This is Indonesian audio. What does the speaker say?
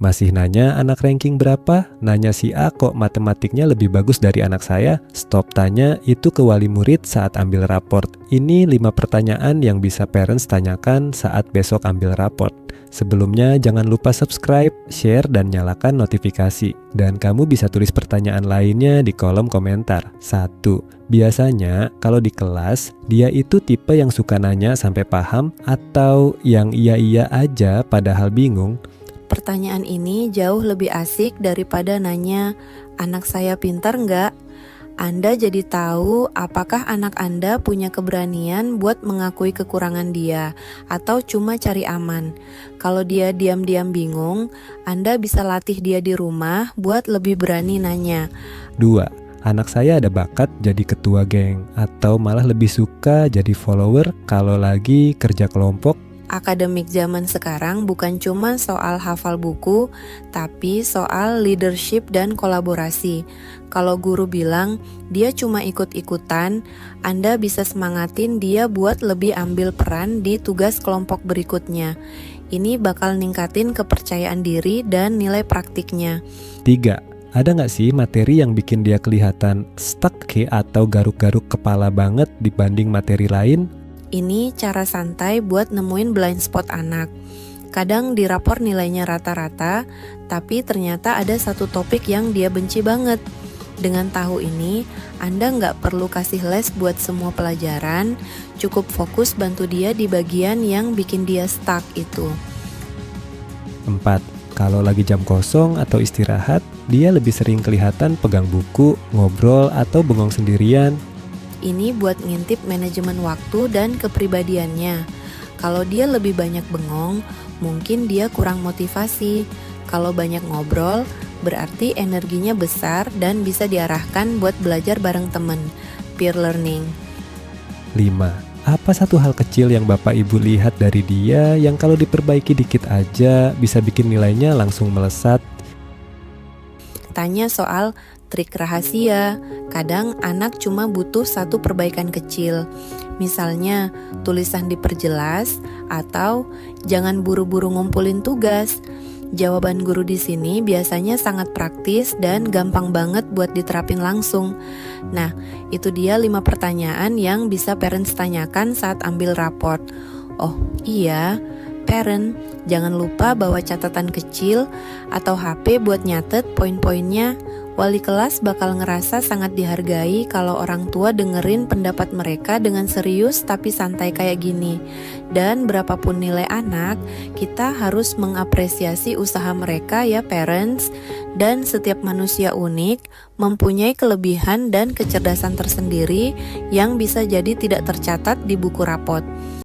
Masih nanya anak ranking berapa? Nanya si A kok matematiknya lebih bagus dari anak saya? Stop tanya itu ke wali murid saat ambil raport. Ini 5 pertanyaan yang bisa parents tanyakan saat besok ambil raport. Sebelumnya jangan lupa subscribe, share, dan nyalakan notifikasi. Dan kamu bisa tulis pertanyaan lainnya di kolom komentar. 1. Biasanya kalau di kelas, dia itu tipe yang suka nanya sampai paham atau yang iya-iya aja padahal bingung? Pertanyaan ini jauh lebih asik daripada nanya, anak saya pintar nggak? Anda jadi tahu apakah anak Anda punya keberanian buat mengakui kekurangan dia, atau cuma cari aman. Kalau dia diam-diam bingung, Anda bisa latih dia di rumah buat lebih berani nanya. 2. Anak saya ada bakat jadi ketua geng atau malah lebih suka jadi follower kalau lagi kerja kelompok. Akademik zaman sekarang bukan cuma soal hafal buku, tapi soal leadership dan kolaborasi. Kalau guru bilang dia cuma ikut-ikutan, Anda bisa semangatin dia buat lebih ambil peran di tugas kelompok berikutnya. Ini bakal ningkatin kepercayaan diri dan nilai praktiknya. 3. Ada nggak sih materi yang bikin dia kelihatan stuck atau garuk-garuk kepala banget dibanding materi lain? Ini cara santai buat nemuin blind spot anak. Kadang di rapor nilainya rata-rata, tapi ternyata ada satu topik yang dia benci banget. Dengan tahu ini, Anda nggak perlu kasih les buat semua pelajaran, cukup fokus bantu dia di bagian yang bikin dia stuck itu. 4. Kalau lagi jam kosong atau istirahat, dia lebih sering kelihatan pegang buku, ngobrol, atau bengong sendirian. Ini buat ngintip manajemen waktu dan kepribadiannya. Kalau dia lebih banyak bengong, mungkin dia kurang motivasi. Kalau banyak ngobrol, berarti energinya besar dan bisa diarahkan buat belajar bareng temen. Peer learning. 5. Apa satu hal kecil yang Bapak Ibu lihat dari dia yang kalau diperbaiki dikit aja bisa bikin nilainya langsung melesat? Tanya soal trik rahasia. Kadang anak cuma butuh satu perbaikan kecil. Misalnya, tulisan diperjelas atau jangan buru-buru ngumpulin tugas. Jawaban guru di sini biasanya sangat praktis dan gampang banget buat diterapin langsung. Nah, itu dia 5 pertanyaan yang bisa parents tanyakan saat ambil raport. Oh iya, parent, jangan lupa bawa catatan kecil atau HP buat nyatet poin-poinnya. Wali kelas bakal ngerasa sangat dihargai kalau orang tua dengerin pendapat mereka dengan serius tapi santai kayak gini. Dan berapapun nilai anak, kita harus mengapresiasi usaha mereka ya parents. Dan setiap manusia unik, mempunyai kelebihan dan kecerdasan tersendiri yang bisa jadi tidak tercatat di buku rapot.